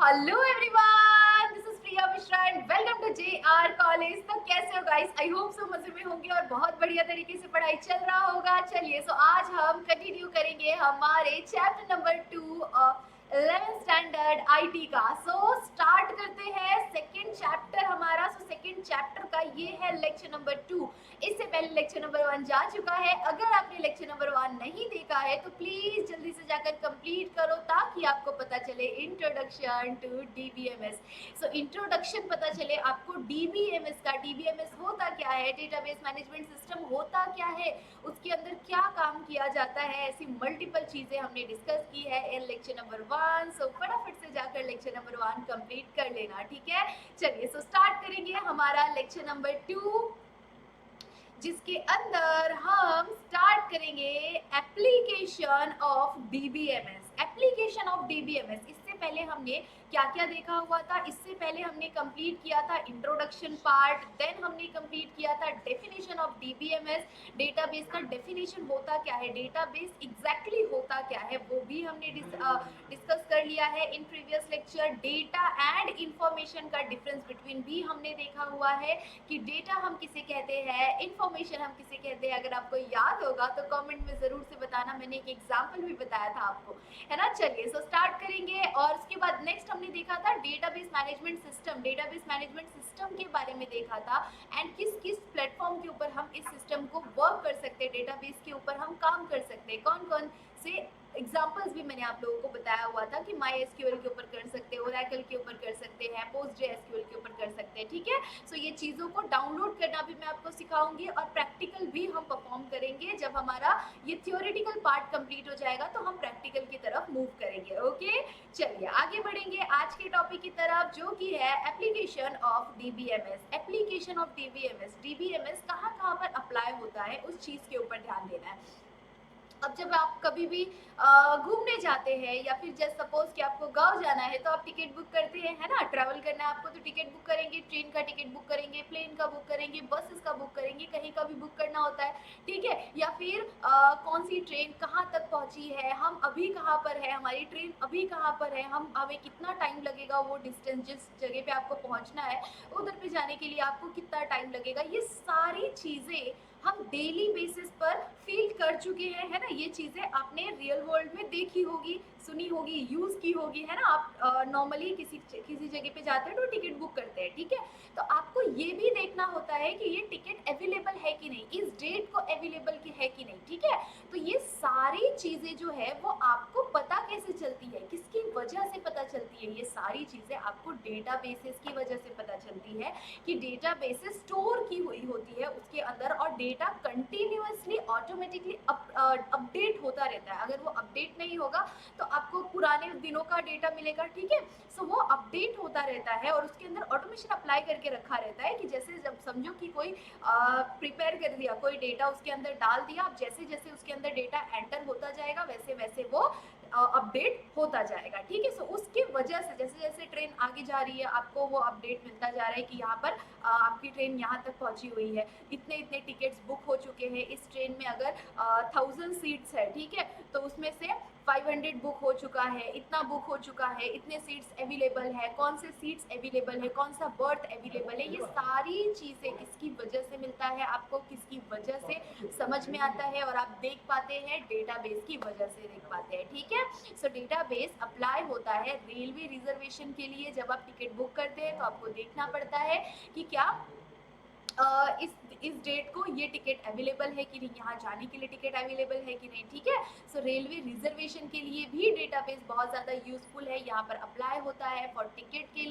Hello everyone, this is Priya Mishra and welcome to JR college. तो कैसे हो गाइस? आई होप सो मजे में होंगे और बहुत बढ़िया तरीके से पढ़ाई चल रहा होगा। चलिए, सो आज हम कंटिन्यू करेंगे हमारे chapter number 2 11th standard IT का। सो स्टार्ट करते हैं सेकंड चैप्टर हमारा। सो सेकंड चैप्टर का ये है लेक्चर नंबर 2। इससे पहले लेक्चर नंबर 1 जा चुका है। अगर आपने लेक्चर नंबर 1 नहीं देखा है तो प्लीज जल्दी से जाकर कंप्लीट करो ताकि आपको पता चले introduction to DBMS. So introduction पता चले आपको डीबीएमएस का। डीबीएमएस होता क्या है, डेटाबेस मैनेजमेंट सिस्टम होता क्या है, उसके अंदर क्या काम किया जाता है, ऐसी मल्टीपल चीजें हमने डिस्कस की है इन लेक्चर नंबर 1। सो फटाफट से जाकर लेक्चर नंबर 1 कंप्लीट कर लेना, ठीक है। चलिए, सो स्टार्ट करेंगे हमारा लेक्चर नंबर 2, जिसके अंदर हम स्टार्ट करेंगे application of DBMS. Application of DBMS, इससे पहले हमने क्या क्या देखा हुआ था? इससे पहले हमने कंप्लीट किया था इंट्रोडक्शन पार्ट, देन हमने कंप्लीट किया था डेफिनेशन ऑफ डीबीएमएस। डेटाबेस का डेफिनेशन होता क्या है, डेटाबेस एग्जैक्टली होता क्या है, वो भी हमने डिस्कस कर लिया है in previous lecture. Data and information का डिफरेंस बिटवीन भी हमने देखा हुआ है कि डेटा हम किसे कहते हैं, इंफॉर्मेशन हम किसे कहते हैं। अगर आपको याद होगा तो कमेंट में जरूर से बताना, मैंने एक एग्जांपल भी बताया था आपको, है ना। चलिए, सो स्टार्ट करेंगे। और उसके बाद नेक्स्ट हमने देखा था database management system. Database management system के बारे में देखा था एंड किस किस प्लेटफॉर्म के ऊपर हम इस सिस्टम को वर्क कर सकते हैं, डेटाबेस के ऊपर हम काम कर सकते हैं। कौन कौन से एग्जाम्पल्स भी मैंने आप लोगों को बताया हुआ था कि माई एसक्यूएल के ऊपर कर सकते हैं, ओरेकल के ऊपर कर सकते हैं, पोस्ट एसक्यूएल के ऊपर कर सकते हैं, ठीक है। सो ये चीज़ों को डाउनलोड करना भी मैं आपको सिखाऊंगी और प्रैक्टिकल भी हम परफॉर्म करेंगे। जब हमारा ये थियोरेटिकल पार्ट कंप्लीट हो जाएगा तो हम प्रैक्टिकल की तरफ मूव करेंगे। ओके, चलिए आगे बढ़ेंगे आज के टॉपिक की तरफ, जो कि है application of DBMS. Application of DBMS, DBMS कहाँ कहाँ पर अप्लाई होता है उस चीज़ के ऊपर ध्यान देना है। अब जब आप कभी भी घूमने जाते हैं या फिर जस्ट सपोज कि आपको गांव जाना है तो आप टिकट बुक करते हैं, है ना। ट्रैवल करना है आपको तो टिकट बुक करेंगे, ट्रेन का टिकट बुक करेंगे, प्लेन का बुक करेंगे, बसेस का बुक करेंगे, कहीं का भी बुक करना होता है, ठीक है। या फिर कौन सी ट्रेन कहाँ तक पहुंची है, हम अभी कहाँ पर है, हमारी ट्रेन अभी कहाँ पर है, हमें कितना टाइम लगेगा, वो डिस्टेंस जिस जगह पे आपको पहुंचना है उधर पे जाने के लिए आपको कितना टाइम लगेगा, ये सारी चीज़ें हम डेली बेसिस पर फील कर चुके हैं, है ना। ये चीज़ें आपने रियल वर्ल्ड में देखी होगी, सुनी होगी, यूज़ की होगी, है ना। आप नॉर्मली किसी जगह पे जाते हैं तो टिकट बुक करते हैं, ठीक है। तो आपको ये भी देखना होता है कि ये टिकट अवेलेबल है कि नहीं, इस डेट को अवेलेबल है कि नहीं, ठीक है। तो ये सारी चीज़ें जो है वो आपको पता कैसे चलती है, किसकी वजह से पता चलती है, ये सारी चीज़ें आपको डेटाबेसेस की वजह से पता चलती है कि डेटाबेसेस स्टोर की हुई होती है उसके अंदर और डेटा कंटिन्यूअसली ऑटोमेटिकली अपडेट होता रहता है। अगर वो अपडेट नहीं होगा तो आपको पुराने दिनों का डेटा मिलेगा, ठीक है। सो वो अपडेट होता रहता है और उसके अंदर ऑटोमेशन अप्लाई करके रखा रहता है कि जैसे जब समझो कि कोई प्रिपेयर कर दिया, कोई डेटा उसके अंदर डाल दिया, अब जैसे जैसे उसके अंदर डेटा एंटर होता जाएगा वैसे वैसे वो अपडेट होता जाएगा, ठीक है। सो उसकी वजह से जैसे जैसे ट्रेन आगे जा रही है आपको वो अपडेट मिलता जा रहा है कि यहाँ पर आपकी ट्रेन यहाँ तक पहुँची हुई है, इतने इतने टिकट्स बुक हो चुके हैं, इस ट्रेन में अगर 1000 सीट्स है, ठीक है, तो उसमें से 500 बुक हो चुका है, इतना बुक हो चुका है, इतने सीट्स अवेलेबल है, कौन से सीट्स अवेलेबल है, कौन सा बर्थ अवेलेबल है, ये सारी चीज़ें किसकी वजह से मिलता है आपको, किसकी वजह से समझ में आता है और आप देख पाते हैं, डेटाबेस की वजह से देख पाते हैं, ठीक है। सो डेटाबेस अप्लाई होता है रेलवे रिजर्वेशन के लिए। जब आप टिकट बुक करते हैं तो आपको देखना पड़ता है कि क्या इस डेट को ये टिकट अवेलेबल है कि नहीं, यहाँ जाने के लिए टिकट अवेलेबल है कि नहीं, ठीक है। सो रेलवे रिजर्वेशन के लिए भी डेटाबेस बहुत ज़्यादा यूजफुल है, यहाँ पर अप्लाई होता है फॉर टिकट के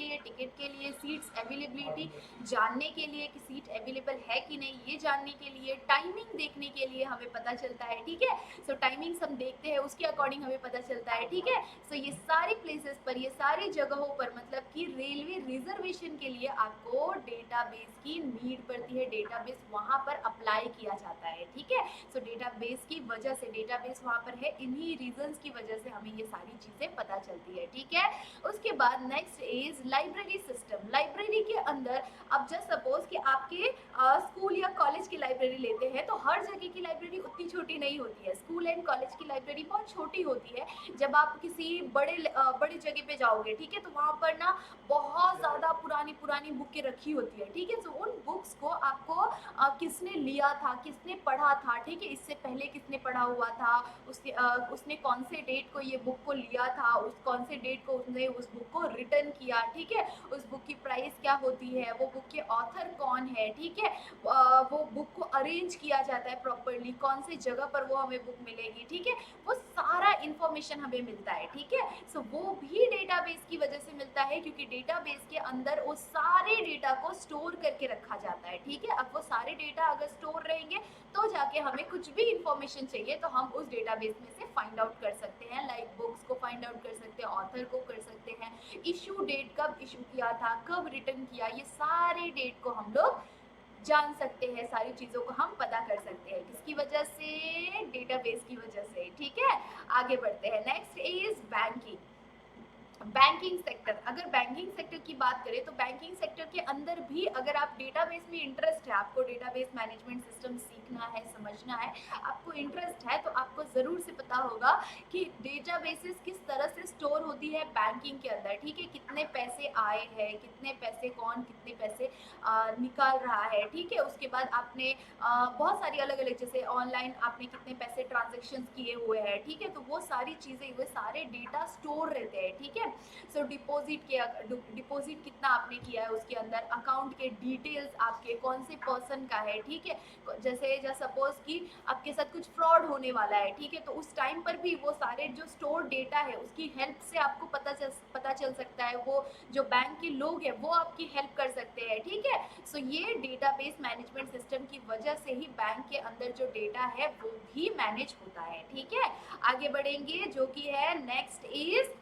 लिए सीट्स अवेलेबिलिटी जानने के लिए कि सीट अवेलेबल है कि नहीं ये जानने के लिए, टाइमिंग देखने के लिए हमें पता चलता है, ठीक है। सो टाइमिंग्स हम देखते हैं उसके अकॉर्डिंग हमें पता चलता है, ठीक है। सो ये सारी प्लेसेस पर, ये सारी जगहों पर मतलब कि रेलवे रिजर्वेशन के लिए आपको डेटाबेस की नीड करती है डेटाबेस वहाँ पर अप्लाई किया जाता है, ठीक है। सो डेटाबेस की वजह से, डेटाबेस वहाँ पर है, इन्हीं रीजंस की वजह से हमें ये सारी चीज़ें पता चलती है, ठीक है। उसके बाद next is library system. Library के अंदर अब जस्ट सपोज कि आपके स्कूल या कॉलेज की लाइब्रेरी लेते हैं तो हर जगह की लाइब्रेरी उतनी छोटी नहीं होती है। स्कूल एंड कॉलेज की लाइब्रेरी बहुत छोटी होती है। जब आप किसी बड़ी जगह पे जाओगे, ठीक है, तो वहाँ पर ना बहुत ज़्यादा पुरानी पुरानी बुकें रखी होती है, ठीक है। तो उन बुक्स को आपको किसने लिया था, किसने पढ़ा था, ठीक है, इससे पहले किसने पढ़ा हुआ था, उसने कौन से डेट को ये बुक को लिया था, उस कौन से डेट को उसने उस बुक को रिटर्न किया, ठीक है, उस बुक की प्राइस क्या होती है, वो बुक के ऑथर कौन है, ठीक है, वो बुक को अरेंज किया जाता है प्रॉपरली, कौन सी जगह पर वो हमें बुक मिलेगी, ठीक है, वो सारा इंफॉर्मेशन हमें मिलता है, ठीक है। सो वो भी डेटाबेस की वजह से मिलता है, क्योंकि डेटाबेस के अंदर वो सारे डेटा को स्टोर करके रखा जाता है, ठीक है। अब वो सारे डेटा अगर स्टोर रहेंगे तो जाके हमें कुछ भी इंफॉर्मेशन चाहिए तो हम उस डेटाबेस में से फाइंड आउट कर सकते हैं। लाइक बुक्स को फाइंड आउट कर सकते हैं, ऑथर को कर सकते हैं, इशू डेट कब इशू किया था, कब रिटर्न किया, ये सारे डेट को हम लोग जान सकते हैं, सारी चीज़ों को हम पता कर सकते हैं, किसकी वजह से, डेटाबेस की वजह से, ठीक है। आगे बढ़ते हैं, next is banking. Banking sector, अगर बैंकिंग सेक्टर की बात करें तो बैंकिंग सेक्टर के अंदर भी अगर आप डेटाबेस में इंटरेस्ट है, आपको डेटाबेस मैनेजमेंट सिस्टम सीखना है, समझना है, आपको इंटरेस्ट है, तो आपको ज़रूर से पता होगा कि डेटाबेसेस किस तरह से स्टोर होती है बैंकिंग के अंदर, ठीक है, कितने पैसे आए हैं, कितने पैसे कौन कितने पैसे निकाल रहा है, ठीक है। उसके बाद आपने बहुत सारी अलग अलग, जैसे ऑनलाइन आपने कितने पैसे ट्रांजेक्शन किए हुए हैं, ठीक है, तो वो सारी चीज़ें, वो सारे डेटा स्टोर रहते हैं, ठीक है। सो डिपॉजिट कितना आपने किया है उसके अंदर, अकाउंट के डिटेल्स आपके कौन से पर्सन का है, ठीक है, जैसे सपोज कि आपके साथ कुछ फ्रॉड होने वाला है, ठीक है, तो उस टाइम पर भी वो सारे जो स्टोर डेटा है उसकी हेल्प से आपको पता चल सकता है, वो जो बैंक के लोग हैं वो आपकी हेल्प कर सकते हैं, ठीक है। सो ये डेटाबेस मैनेजमेंट सिस्टम की वजह से ही बैंक के अंदर जो डेटा है वो भी मैनेज होता है, ठीक है। आगे बढ़ेंगे, जो कि है next is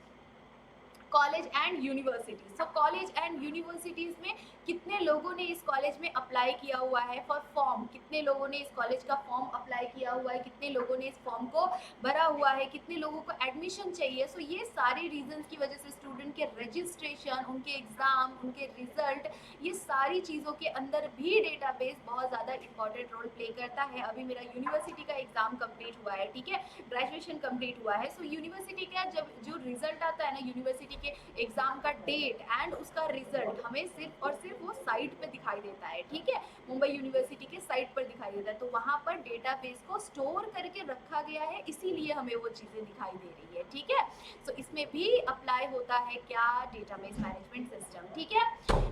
college and universities. So college and universities में कितने लोगों ने इस कॉलेज में अप्लाई किया हुआ है फॉर फॉर्म, कितने लोगों ने इस कॉलेज का फॉर्म अप्लाई किया हुआ है, कितने लोगों ने इस फॉर्म को भरा हुआ है, कितने लोगों को एडमिशन चाहिए। सो ये सारे रीजंस की वजह से स्टूडेंट के रजिस्ट्रेशन, उनके एग्जाम, उनके रिजल्ट, ये सारी चीज़ों के अंदर भी डेटाबेस बहुत ज़्यादा इंपॉर्टेंट रोल प्ले करता है। अभी मेरा यूनिवर्सिटी का एग्जाम कंप्लीट हुआ है, ठीक है, ग्रेजुएशन कंप्लीट हुआ है। सो यूनिवर्सिटी का जब जो रिजल्ट आता है ना, यूनिवर्सिटी के एग्जाम का डेट एंड उसका रिजल्ट हमें सिर्फ और सिर्फ वो साइट पे दिखाई देता है, ठीक है, मुंबई यूनिवर्सिटी के साइट पर दिखाई देता है। तो वहाँ पर डेटाबेस को स्टोर करके रखा गया है, इसीलिए हमें वो चीज़ें दिखाई दे रही है, ठीक है। सो इसमें भी अप्लाई होता है क्या, डेटाबेस मैनेजमेंट सिस्टम, ठीक है।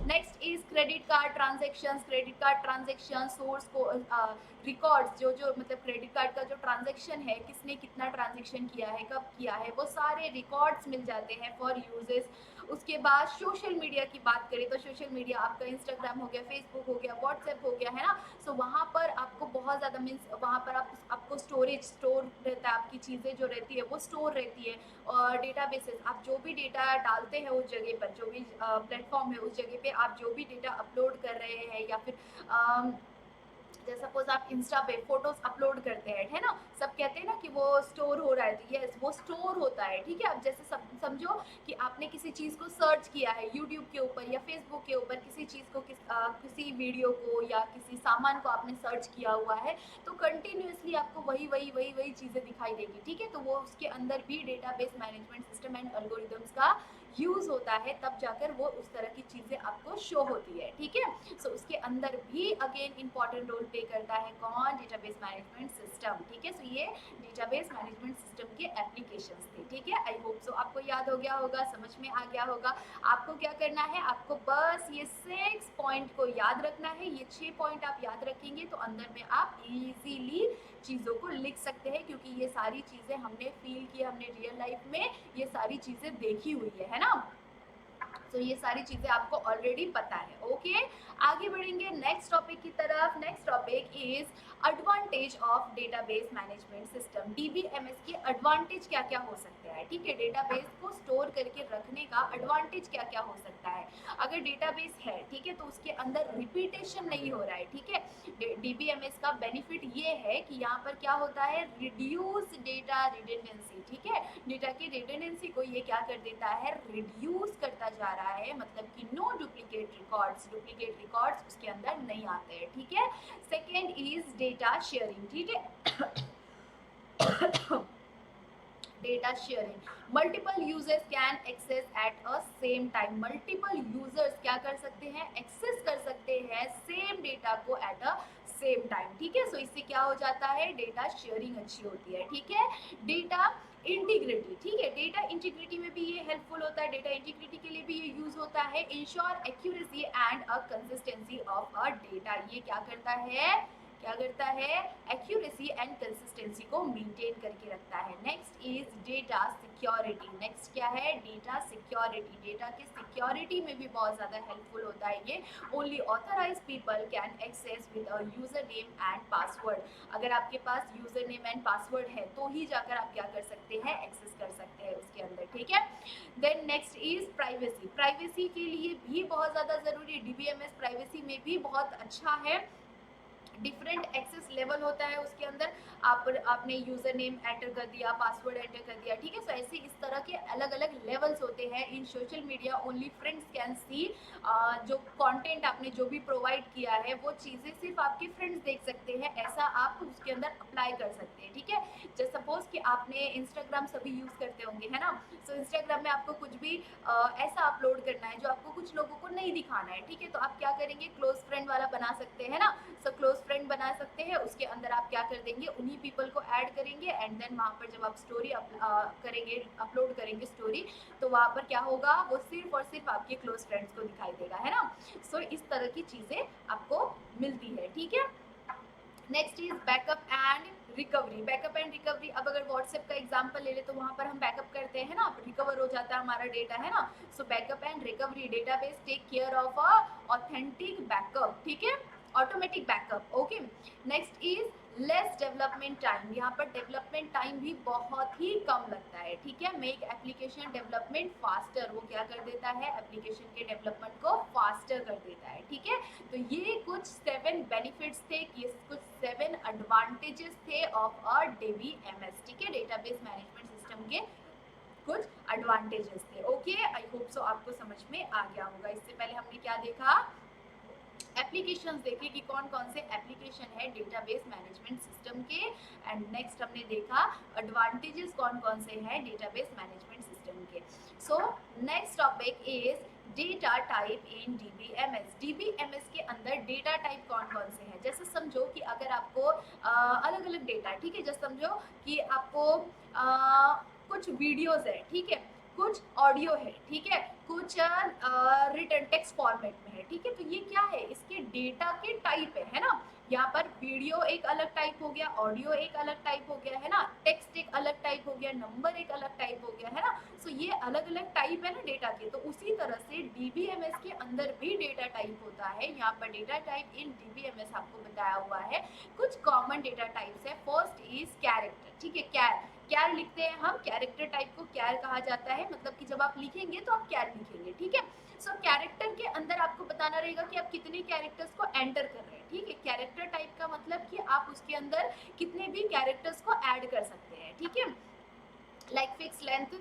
Next is credit card transaction source को रिकॉर्ड्स, जो जो मतलब क्रेडिट कार्ड का जो ट्रांजेक्शन है, किसने कितना ट्रांजेक्शन किया है, कब किया है, वो सारे रिकॉर्ड्स मिल जाते हैं फॉर यूजेस। उसके बाद सोशल मीडिया की बात करें तो सोशल मीडिया आपका इंस्टाग्राम हो गया, फेसबुक हो गया, व्हाट्सएप हो गया, है ना। सो वहाँ पर आपको बहुत ज़्यादा मीन्स वहाँ पर आपको स्टोरेज स्टोर रहता है, आपकी चीज़ें जो रहती है वो स्टोर रहती है। और डेटाबेसेस, आप जो भी डेटा डालते हैं उस जगह पर, जो भी प्लेटफॉर्म है उस जगह पे आप जो भी डेटा अपलोड कर रहे हैं, या फिर जैसे सपोज आप इंस्टा पे फोटोज अपलोड करते हैं, है ना, सब कहते हैं ना कि वो स्टोर हो रहा है, तो यस वो स्टोर होता है, ठीक है। अब जैसे समझो कि आपने किसी चीज़ को सर्च किया है यूट्यूब के ऊपर या फेसबुक के ऊपर, किसी चीज़ को किसी वीडियो को या किसी सामान को आपने सर्च किया हुआ है, तो कंटिन्यूसली आपको वही वही वही वही चीज़ें दिखाई देगी, ठीक है। तो वो उसके अंदर भी database management system and algorithms का यूज़ होता है, तब जाकर वो उस तरह की चीज़ें आपको शो होती है, ठीक है। सो उसके अंदर भी अगेन इंपॉर्टेंट रोल प्ले करता है कौन, डेटाबेस मैनेजमेंट सिस्टम, ठीक है। सो ये डेटाबेस मैनेजमेंट सिस्टम के एप्लीकेशंस थे, ठीक है। आई होप सो आपको याद हो गया होगा, समझ में आ गया होगा। आपको क्या करना है, आपको बस ये 6 पॉइंट को याद रखना है। ये 6 पॉइंट आप याद रखेंगे तो अंदर में आप इजीली चीज़ों को लिख सकते हैं, क्योंकि ये सारी चीज़ें हमने फील की, हमने रियल लाइफ में ये सारी चीज़ें देखी हुई है ना। तो ये सारी चीज़ें आपको ऑलरेडी पता है, ओके। आगे बढ़ेंगे नेक्स्ट टॉपिक की तरफ। Next topic is advantage of database management system. DBMS के एडवांटेज क्या क्या हो सकते हैं, ठीक है। डेटाबेस को स्टोर करके रखने करने का एडवांटेज क्या क्या हो सकता है। अगर डेटाबेस है, ठीक है, तो उसके अंदर रिपीटेशन नहीं हो रहा है, ठीक है। डीबीएमएस का बेनिफिट ये है कि यहाँ पर क्या होता है, रिड्यूस डेटा रिडंडेंसी, ठीक है। डेटा की रिडंडेंसी को ये क्या कर देता है, रिड्यूस करता जा रहा है, मतलब कि नो डुप्लीकेट रिकॉर्ड्स उसके अंदर नहीं आते हैं, ठीक है। सेकेंड इज डेटा शेयरिंग, ठीक है। Data sharing, multiple users can access at a same time, multiple users क्या कर सकते हैं, एक्सेस कर सकते हैं सेम डेटा को एट अ सेम टाइम, ठीक है। सो इससे क्या हो जाता है, डेटा शेयरिंग अच्छी होती है, ठीक है। डेटा इंटीग्रिटी, ठीक है, डेटा इंटीग्रिटी में भी ये हेल्पफुल होता है, डेटा इंटीग्रिटी के लिए भी ये यूज होता है। Ensure accuracy and a consistency of a data, ये क्या करता है, क्या करता है, एक्यूरेसी एंड कंसिस्टेंसी को मेंटेन करके रखता है। Next is data security, next क्या है, डेटा सिक्योरिटी, डेटा की सिक्योरिटी में भी बहुत ज़्यादा हेल्पफुल होता है ये। Only authorise people can access with a user name and password, अगर आपके पास यूजर नेम एंड पासवर्ड है तो ही जाकर आप क्या कर सकते हैं, एक्सेस कर सकते हैं उसके अंदर, ठीक है। Then next is privacy, privacy के लिए भी बहुत ज़्यादा ज़रूरी है, डीबीएमएस प्राइवेसी में भी बहुत अच्छा है। डिफरेंट एक्सेस लेवल होता है उसके अंदर, आपने यूजर नेम एंटर कर दिया, पासवर्ड एंटर कर दिया, ठीक है। सो ऐसे इस तरह के अलग अलग लेवल्स होते हैं। In social media only friends can see, जो कंटेंट आपने जो भी प्रोवाइड किया है वो चीज़ें सिर्फ आपके फ्रेंड्स देख सकते हैं, ऐसा आप उसके अंदर अप्लाई कर सकते हैं, ठीक है। जैसे सपोज कि आपने इंस्टाग्राम सभी यूज़ करते होंगे, है ना। सो इंस्टाग्राम में आपको कुछ भी ऐसा अपलोड करना है जो आपको कुछ लोगों को नहीं दिखाना है, ठीक है। तो आप क्या करेंगे, क्लोज फ्रेंड वाला बना सकते हैं ना। सो क्लोज फ्रेंड बना सकते हैं, उसके अंदर आप क्या कर देंगे, उन्हीं पीपल को ऐड करेंगे एंड देन वहाँ पर जब आप स्टोरी करेंगे, अपलोड करेंगे स्टोरी, तो वहाँ पर क्या होगा, वो सिर्फ और सिर्फ आपके क्लोज फ्रेंड्स को दिखाई देगा, है ना। सो इस तरह की चीज़ें आपको मिलती है, ठीक है। Next is backup and recovery, backup and recovery, अब अगर व्हाट्सएप का एग्जांपल ले ले तो वहाँ पर हम बैकअप करते हैं ना, रिकवर हो जाता है हमारा डेटा, है ना। So backup and recovery, database take care of a authentic backup, ठीक है, automatic backup, okay. Next is less development time, यहाँ पर डेवलपमेंट टाइम भी बहुत ही कम लगता है, ठीक है। मेक एप्लीकेशन डेवलपमेंट फास्टर, वो क्या कर देता है, एप्लीकेशन के डेवलपमेंट को फास्टर कर देता है, ठीक है। तो ये कुछ 7 बेनिफिट्स थे, ये कुछ 7 एडवांटेजेस थे ऑफ अ डीबीएमएस, ठीक है, डेटाबेस मैनेजमेंट सिस्टम के कुछ एडवांटेजेस थे, ओके। आई होप सो आपको समझ में आ गया होगा। इससे पहले हमने क्या देखा, एप्लीकेशंस देखे कि कौन कौन से एप्लीकेशन है डेटाबेस मैनेजमेंट सिस्टम के, एंड नेक्स्ट हमने देखा एडवांटेजेस कौन कौन से हैं डेटाबेस मैनेजमेंट सिस्टम के। So next topic is data type in DBMS, DBMS के अंदर डेटा टाइप कौन कौन से हैं। जैसे समझो कि अगर आपको अलग अलग डेटा, ठीक है, जैसे समझो कि आपको कुछ वीडियोस है, ठीक है, कुछ ऑडियो है, ठीक है, कुछ रिटन टेक्स्ट फॉर्मेट में है, ठीक है। तो ये क्या है, इसके डेटा के टाइप है ना। यहाँ पर वीडियो एक अलग टाइप हो गया, ऑडियो एक अलग टाइप हो गया, है ना, टेक्स्ट एक अलग टाइप हो गया, नंबर एक अलग टाइप हो गया, है ना। सो ये अलग अलग टाइप है ना डेटा के। तो उसी तरह से डीबीएमएस के अंदर भी डेटा टाइप होता है। यहाँ पर डेटा टाइप इन डीबीएमएस आपको बताया हुआ है, कुछ कॉमन डेटा टाइप्स है। फर्स्ट इज कैरेक्टर, ठीक है, कैर लिखते हैं हम, कैरेक्टर टाइप को कैर कहा जाता है, मतलब कि जब आप लिखेंगे तो आप कैर लिखेंगे, ठीक है। सो कैरेक्टर के अंदर आपको बताना रहेगा कि आप कितने कैरेक्टर्स को एंटर कर रहे हैं, ठीक है। कैरेक्टर टाइप का मतलब कि आप उसके अंदर कितने भी कैरेक्टर्स को ऐड कर सकते हैं, ठीक है। लाइक फिक्स लेंथ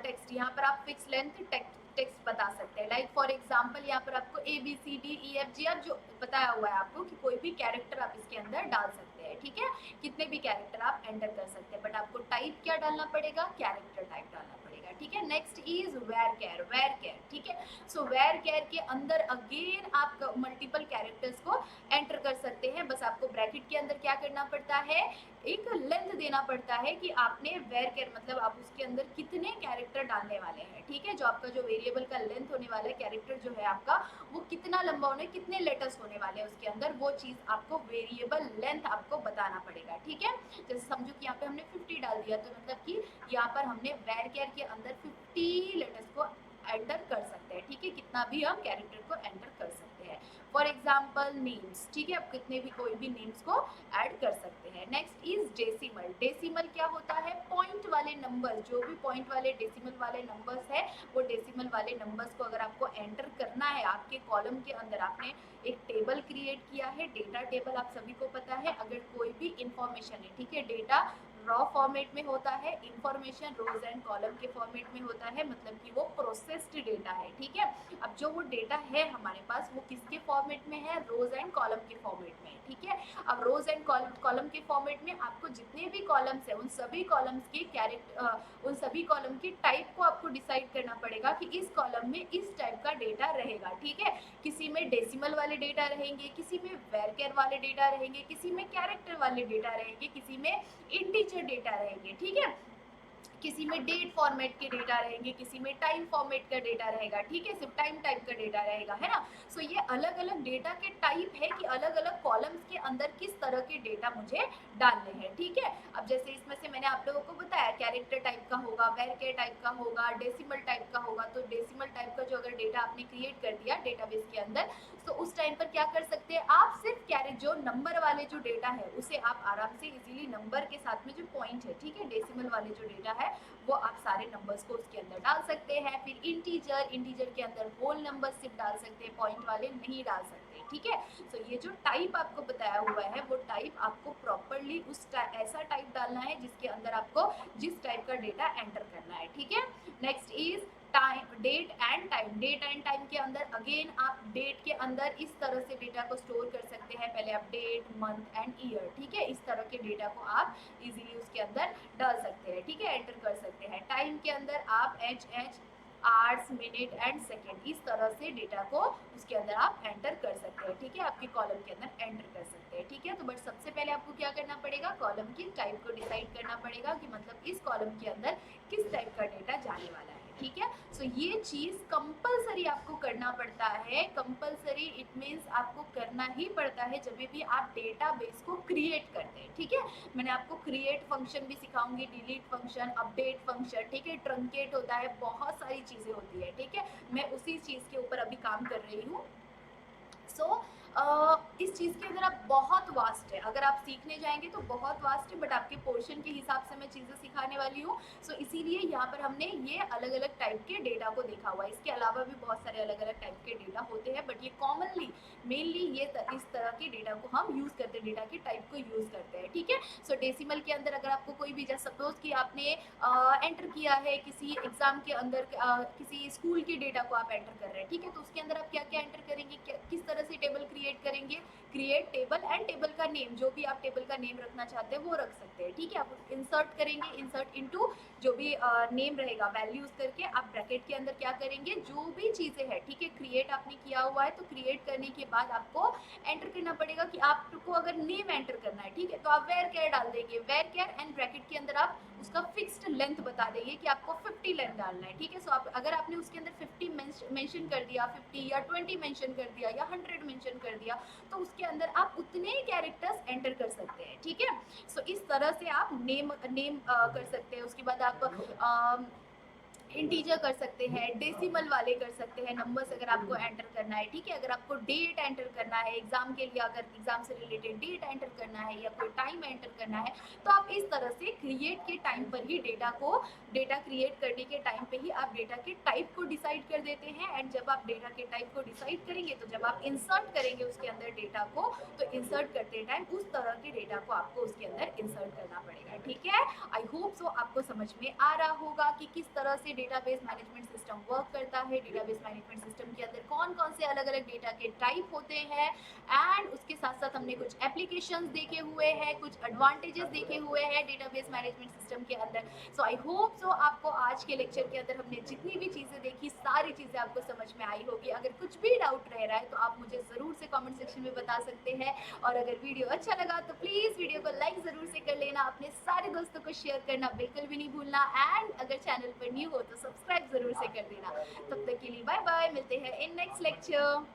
टेक्स्ट, यहाँ पर आप फिक्स लेंथ टेक्स्ट बता सकते हैं। लाइक फॉर एग्जांपल यहाँ पर आपको ABCDEFG आप जो बताया हुआ है आपको कि कोई भी कैरेक्टर आप इसके अंदर डाल सकते हैं, ठीक है, कितने भी कैरेक्टर आप एंटर कर सकते हैं, बट आपको टाइप क्या डालना पड़ेगा, कैरेक्टर टाइप डालना पड़ेगा, ठीक है। नेक्स्ट इज वेर केयर, ठीक है। सो वेर केयर के अंदर अगेन आप मल्टीपल कैरेक्टर्स को एंटर कर सकते हैं, बस आपको ब्रैकेट के अंदर क्या करना पड़ता है, एक लेंथ देना पड़ता है कि आपने वेर केयर मतलब आप उसके अंदर कितने कैरेक्टर डालने वाले हैं, ठीक है। जो आपका जो वेरिएबल का लेंथ होने वाला है, कैरेक्टर जो है आपका वो कितना लंबा होने, कितने लेटर्स होने वाले हैं उसके अंदर, वो चीज़ आपको वेरिएबल लेंथ आपको बताना पड़ेगा, ठीक है। जैसे समझो कि यहाँ पे हमने 50 डाल दिया, तो मतलब कि यहाँ पर हमने वेर केयर के अंदर 50 लेटर्स को एंटर कर सकते हैं, ठीक है, कितना भी हम कैरेक्टर को एंटर कर सकते हैं। फॉर एग्जाम्पल नेम्स, ठीक है, आप कितने भी कोई भी नेम्स को ऐड कर सकते हैं। Next is decimal. डेसिमल क्या होता है? पॉइंट वाले नंबर, जो भी पॉइंट वाले डेसिमल वाले नंबर्स है, वो डेसिमल वाले नंबर्स को अगर आपको एंटर करना है आपके कॉलम के अंदर, आपने एक टेबल क्रिएट किया है, डेटा टेबल आप सभी को पता है, अगर कोई भी इंफॉर्मेशन है, ठीक है, डेटा रॉ फॉर्मेट में होता है, इंफॉर्मेशन रोज एंड कॉलम के फॉर्मेट में होता है, मतलब कि वो प्रोसेस्ड डेटा है, ठीक है। अब जो वो डेटा है हमारे पास वो किसके फॉर्मेट में है? रोज एंड कॉलम के फॉर्मेट में, ठीक है। अब रोज एंड कॉलम के फॉर्मेट में आपको जितने भी कॉलम्स है उन सभी कॉलम्स के उन सभी कॉलम की टाइप को आपको डिसाइड करना पड़ेगा कि इस कॉलम में इस टाइप का डेटा रहेगा, ठीक है। किसी में डेसिमल वाले डेटा रहेंगे, किसी में वेरकेर वाले डेटा रहेंगे, किसी में कैरेक्टर वाले डेटा रहेंगे, किसी में इंटीजर डेटा रहेंगे, ठीक है, किसी में डेट फॉर्मेट के डेटा रहेंगे, किसी में टाइम फॉर्मेट का डेटा रहेगा, ठीक है, सिर्फ टाइम टाइप का डेटा रहेगा, है ना। सो ये अलग अलग डेटा के टाइप है कि अलग अलग कॉलम्स के अंदर किस तरह के डेटा मुझे डालने हैं, ठीक है। अब जैसे इसमें से मैंने आप लोगों को बताया कैरेक्टर टाइप का होगा, वेरकेर टाइप का होगा, डेसिमल टाइप का होगा। तो डेसिमल टाइप का जो अगर डेटा आपने क्रिएट कर दिया डेटाबेस के अंदर, तो उस टाइम पर क्या कर सकते हैं आप? सिर्फ जो नंबर वाले जो डेटा है उसे आप आराम से इजीली नंबर के साथ में जो पॉइंट है, ठीक है, डेसिमल वाले जो डेटा है वो आप सारे नंबर्स को उसके अंदर डाल सकते हैं। फिर इंटीजर के अंदर होल नंबर सिर्फ डाल सकते हैं, पॉइंट वाले नहीं डाल सकते, ठीक है। तो ये जो टाइप आपको बताया हुआ है वो टाइप आपको प्रॉपरली ऐसा टाइप डालना है जिसके अंदर आपको जिस टाइप का डेटा एंटर करना है, ठीक है। Next is time, date and time. Date and time के अंदर अगेन आप डेट के अंदर इस तरह से डेटा को स्टोर कर सकते हैं, पहले आप डेट, मंथ एंड ईयर, ठीक है, इस तरह के डेटा को आप इजीली उसके अंदर डाल सकते हैं, ठीक है, एंटर कर सकते हैं। टाइम के अंदर आप H hours, minute and second, इस तरह से डेटा को उसके अंदर आप एंटर कर सकते हैं, ठीक है, आपके कॉलम के अंदर एंटर कर सकते हैं, ठीक है। तो बट सबसे पहले आपको क्या करना पड़ेगा? कॉलम की टाइप को डिसाइड करना पड़ेगा कि मतलब इस कॉलम के अंदर किस टाइप का डेटा जाने वाला है, ठीक है। सो ये चीज कंपलसरी आपको करना पड़ता है। कंपलसरी इट मीन्स आपको करना ही पड़ता है जब भी आप डेटाबेस को क्रिएट करते हैं, ठीक है। मैंने आपको क्रिएट फंक्शन भी सिखाऊंगी, डिलीट फंक्शन, अपडेट फंक्शन, ठीक है, ट्रंकेट होता है, बहुत सारी चीजें होती है, ठीक है। मैं उसी चीज के ऊपर अभी काम कर रही हूँ। सो इस चीज़ के अंदर आप बहुत वास्ट है, अगर आप सीखने जाएंगे तो बहुत वास्ट है, बट आपके पोर्शन के हिसाब से मैं चीज़ें सिखाने वाली हूँ। सो इसीलिए यहाँ पर हमने ये अलग अलग टाइप के डेटा को देखा हुआ है। इसके अलावा भी बहुत सारे अलग अलग टाइप के डेटा होते हैं, बट ये कॉमनली मेनली ये इस तरह के डेटा को हम यूज़ करते हैं, डेटा के टाइप को यूज़ करते हैं, ठीक है। सो डेसिमल के अंदर अगर आपको कोई भी, जैसे सपोज कि आपने एंटर किया है किसी एग्जाम के अंदर, किसी स्कूल के डेटा को आप एंटर कर रहे हैं, ठीक है, तो उसके अंदर आप क्या क्या एंटर करेंगे, किस तरह से टेबल क्रिएट करेंगे? क्रिएट टेबल एंड टेबल का नेम, जो भी आप टेबल का नेम रखना चाहते हैं वो रख सकते हैं, ठीक है। आप इंसर्ट करेंगे, इंसर्ट इनटू जो भी नेम रहेगा, वैल्यूज करके आप ब्रैकेट के अंदर क्या करेंगे, जो भी चीजें हैं, ठीक है, क्रिएट आपने किया हुआ है तो क्रिएट करने के बाद आपको एंटर करना पड़ेगा कि आपको अगर नेम एंटर करना है, ठीक है, तो आप वेर केयर डाल देंगे, वेर केयर एंड ब्रैकेट के अंदर आप उसका फिक्स्ड लेंथ बता देंगे कि आपको 50 लेंथ डालना है, ठीक है। सो आप अगर आपने उसके अंदर 50 मेंशन कर दिया, 50 या 20 मेंशन कर दिया या 100 मेंशन कर दिया, तो उसके अंदर आप उतने ही कैरेक्टर्स एंटर कर सकते हैं, ठीक है। सो इस तरह से आप नेम कर सकते हैं। उसके बाद आप इंटीजर कर सकते हैं, डेसिमल वाले कर सकते हैं, नंबर्स अगर आपको एंटर करना है, ठीक है। अगर आपको डेट एंटर करना है एग्जाम के लिए, अगर एग्जाम से रिलेटेड डेट एंटर करना है या कोई टाइम एंटर करना है, तो आप इस तरह से क्रिएट के टाइम पर ही डेटा क्रिएट करने के टाइम पे ही आप डेटा के टाइप को डिसाइड कर देते हैं। एंड जब आप डेटा के टाइप को डिसाइड करेंगे तो जब आप इंसर्ट करेंगे उसके अंदर डेटा को, तो इंसर्ट करते टाइम उस तरह के डेटा को आपको उसके अंदर इंसर्ट करना पड़ेगा, ठीक है। आई होप सो आपको समझ में आ रहा होगा कि किस तरह से डेटाबेस मैनेजमेंट सिस्टम वर्क करता है। डेटाबेस मैनेजमेंट सिस्टम के अंदर कौन कौन से अलग अलग डेटा के टाइप होते हैं, एंड उसके साथ साथ हमने कुछ एप्लीकेशंस देखे हुए हैं, कुछ एडवांटेजेस देखे हुए हैं डेटाबेस मैनेजमेंट सिस्टम के अंदर। सो आई होप सो आपको आज के लेक्चर के अंदर हमने जितनी भी चीज़ें देखी सारी चीज़ें आपको समझ में आई होगी। अगर कुछ भी डाउट रह रहा है तो आप मुझे ज़रूर से कमेंट सेक्शन में बता सकते हैं, और अगर वीडियो अच्छा लगा तो प्लीज़ वीडियो को लाइक ज़रूर से कर लेना, अपने सारे दोस्तों को शेयर करना बिल्कुल भी नहीं भूलना, एंड अगर चैनल पर न्यू हो तो सब्सक्राइब ज़रूर से कर देना। तब तक के लिए बाय बाय, मिलते हैं इन नेक्स्ट लेक्चर।